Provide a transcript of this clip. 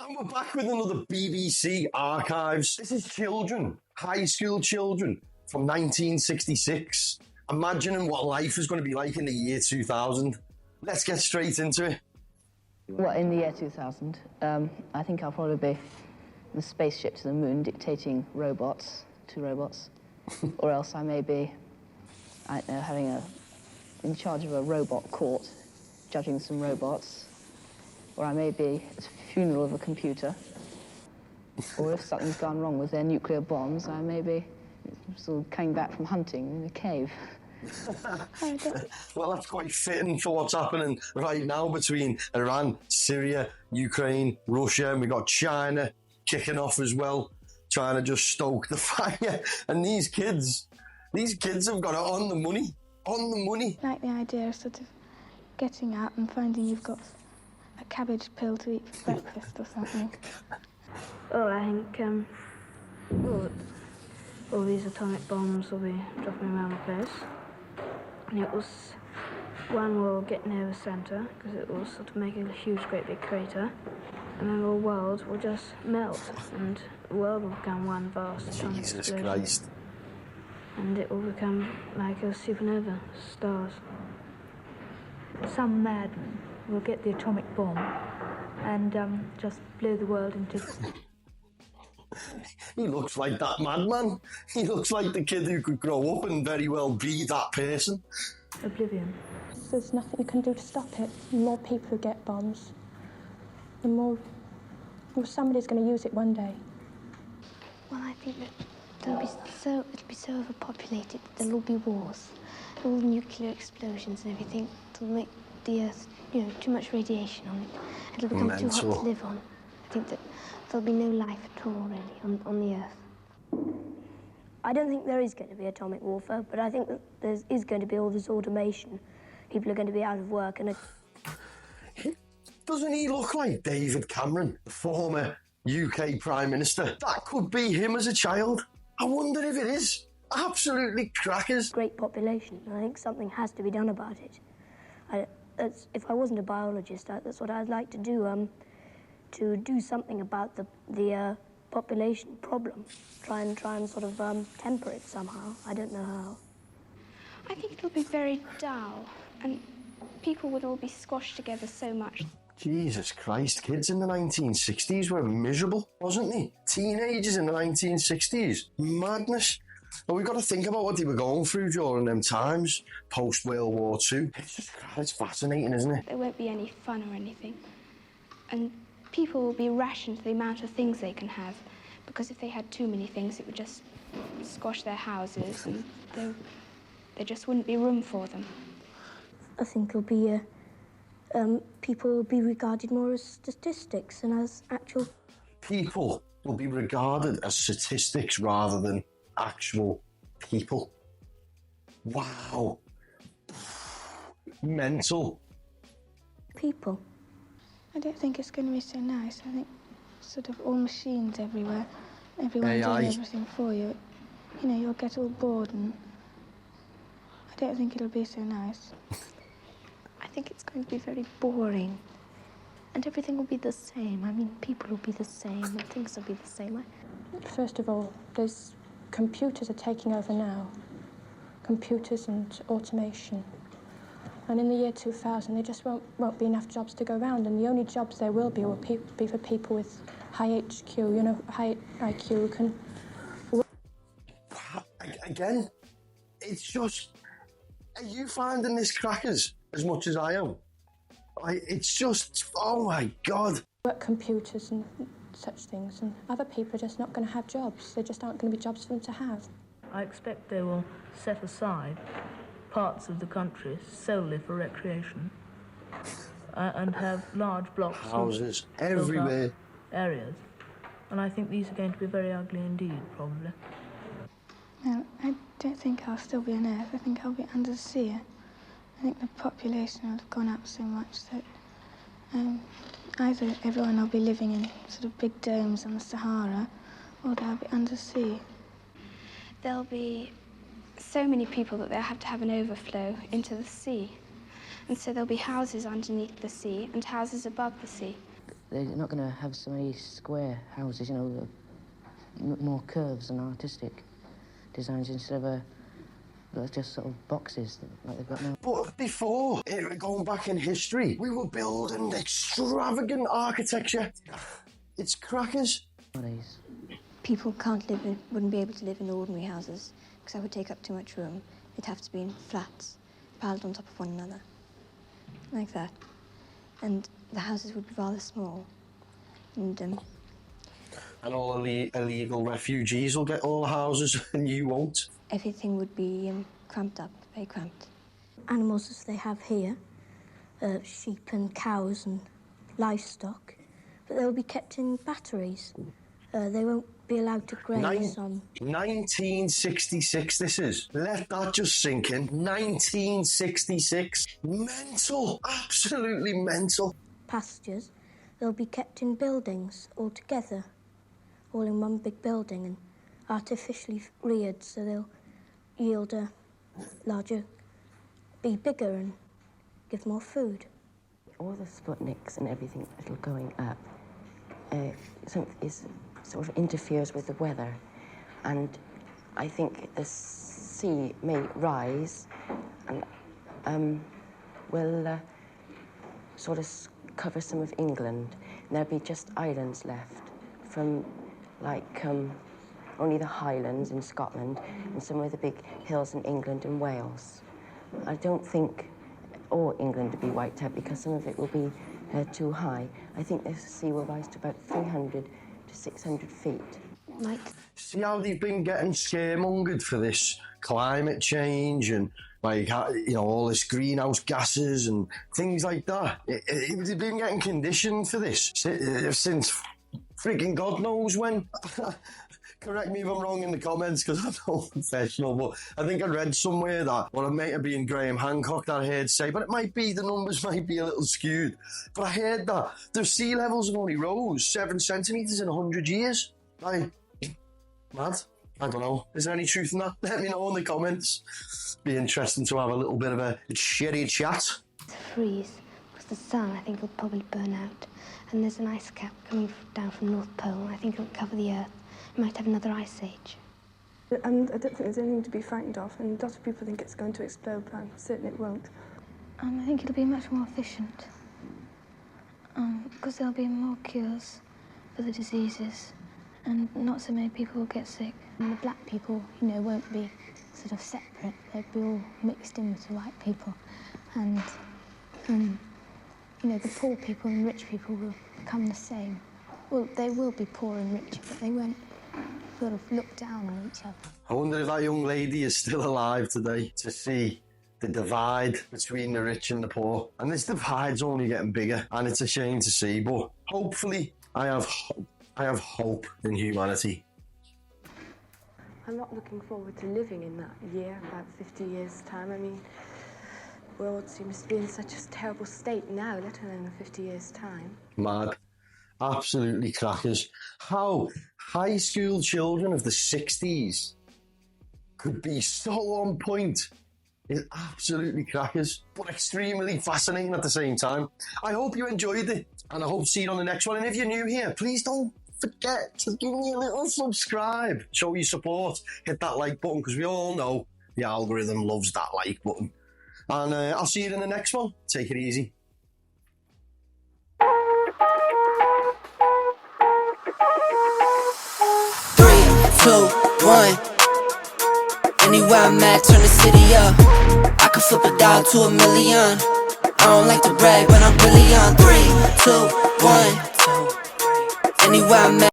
And we're back with another BBC Archives. This is children, high school children from 1966, imagining what life is going to be like in the year 2000. Let's get straight into it. Well, in the year 2000, I think I'll probably be the spaceship to the moon dictating robots, two robots, or else I may be, I don't know, in charge of a robot court, judging some robots, or I may be at the funeral of a computer, or if something's gone wrong with their nuclear bombs, I may be sort of coming back from hunting in a cave. Well, that's quite fitting for what's happening right now between Iran, Syria, Ukraine, Russia, and we've got China kicking off as well, trying to just stoke the fire. And these kids have got it on the money. Like the idea of sort of getting out and finding you've got a cabbage pill to eat for breakfast or something. Well, I think all these atomic bombs will be dropping around the place. And one will get near the centre, because it will sort of make a huge, great big crater. And then the world will just melt, and the world will become one vast atomic explosion. Jesus Christ. And it will become like a supernova, stars. Some madman will get the atomic bomb and just blow the world into... He looks like that madman. He looks like the kid who could grow up and very well be that person. Oblivion. There's nothing you can do to stop it. The more people who get bombs, the more somebody's going to use it one day. Well, I think that it'll be so overpopulated that there'll all be wars, all nuclear explosions and everything. It'll make the Earth, too much radiation on it. It'll become too hot to live on. I think that there'll be no life at all, really, on the Earth. I don't think there is going to be atomic warfare, but I think that there is going to be all this automation. People are going to be out of work and... Doesn't he look like David Cameron, the former UK Prime Minister? That could be him as a child. I wonder if it is. Absolutely crackers. Great population. I think something has to be done about it. If I wasn't a biologist, that's what I'd like to do. To do something about the population problem. Try and sort of temper it somehow. I don't know how. I think it'll be very dull, and people would all be squashed together so much. Jesus Christ, kids in the 1960s were miserable, wasn't they? Teenagers in the 1960s. Madness. Well, we've got to think about what they were going through during them times, post-World War II. It's fascinating, isn't it? There won't be any fun or anything. And people will be rationed to the amount of things they can have, because if they had too many things, it would just squash their houses, and there just wouldn't be room for them. I think it'll be... people will be regarded more as statistics than as actual... People will be regarded as statistics rather than actual people. Wow. Mental. People. I don't think it's going to be so nice. I think sort of all machines everywhere. Everyone AI. doing everything for you. You'll get all bored, and I don't think it'll be so nice. I think it's going to be very boring. And everything will be the same. I mean, people will be the same, and things will be the same. First of all, those computers are taking over now. Computers and automation. And in the year 2000, there just won't be enough jobs to go around, and the only jobs there will be for people with high HQ, high IQ who can... Again, it's just... Are you finding this crackers as much as I am? It's just... Oh, my God. Work computers and such things, and other people are just not going to have jobs. There just aren't going to be jobs for them to have. I expect they will set aside parts of the country solely for recreation and have large blocks houses everywhere, areas, and I think these are going to be very ugly indeed, probably. No, I don't think I'll still be on Earth. I think I'll be under the sea. I think the population will have gone up so much that either everyone will be living in sort of big domes on the Sahara, or they'll be under the sea. There'll be so many people that they'll have to have an overflow into the sea. And so there'll be houses underneath the sea and houses above the sea. they're not going to have so many square houses, you know, more curves and artistic designs instead of just sort of boxes like they've got now. But before, going back in history, we were building extravagant architecture. It's crackers. Nowadays. People wouldn't be able to live in ordinary houses because that would take up too much room. It'd have to be in flats, piled on top of one another, like that. And the houses would be rather small. And all illegal refugees will get all the houses and you won't. Everything would be cramped up, very cramped. Animals as they have here, sheep and cows and livestock, but they'll be kept in batteries. They won't be allowed to graze on... 1966 this is. Let that just sink in. 1966. Mental. Absolutely mental. Pastures, they'll be kept in buildings all together, all in one big building and artificially reared so they'll yield a larger, be bigger and give more food. All the Sputniks and everything that are going up sort of interferes with the weather, and I think the sea may rise and will sort of cover some of England, and there'll be just islands left from like only the Highlands in Scotland and some of the big hills in England and Wales. I don't think all England will be wiped out because some of it will be too high. I think the sea will rise to about 300 to 600 feet. See how they've been getting scaremongered for this climate change and like, you know, all this greenhouse gases and things like that. They've been getting conditioned for this since freaking God knows when. Correct me if I'm wrong in the comments because I'm not professional, but I think I read somewhere that, well, it might have been Graham Hancock that I heard say, but it might be, the numbers might be a little skewed. But I heard that the sea levels have only rose 7 centimetres in 100 years. Like, mad? I don't know. Is there any truth in that? Let me know in the comments. Be interesting to have a little bit of a shitty chat. Freeze, because the sun, I think, will probably burn out. And there's an ice cap coming down from North Pole. I think it'll cover the Earth. It might have another ice age. And I don't think there's anything to be frightened of, and lots of people think it's going to explode, but I'm certain it won't. I think it'll be much more efficient, because there'll be more cures for the diseases, and not so many people will get sick. And the black people, you know, won't be sort of separate. They'll be all mixed in with the white people. And, you know, the poor people and rich people will become the same. Well, they will be poor and rich, but they won't sort of look down on each other. I wonder if that young lady is still alive today to see the divide between the rich and the poor. And this divide's only getting bigger, and it's a shame to see, but hopefully I have hope in humanity. I'm not looking forward to living in that year, about 50 years' time. I mean, the world seems to be in such a terrible state now, let alone in 50 years' time. Mad. Absolutely crackers. How high school children of the 60s could be so on point is absolutely crackers, but extremely fascinating at the same time. I hope you enjoyed it, and I hope to see you on the next one. And if you're new here, please don't forget to give me a little subscribe. Show your support. Hit that like button, because we all know the algorithm loves that like button. And I'll see you in the next one. Take it easy. 2, 1. Anywhere I'm at, turn the city up. I can flip a dollar to $1 million. I don't like to brag, but I'm really on. 3, 2, 1. Anywhere I'm at.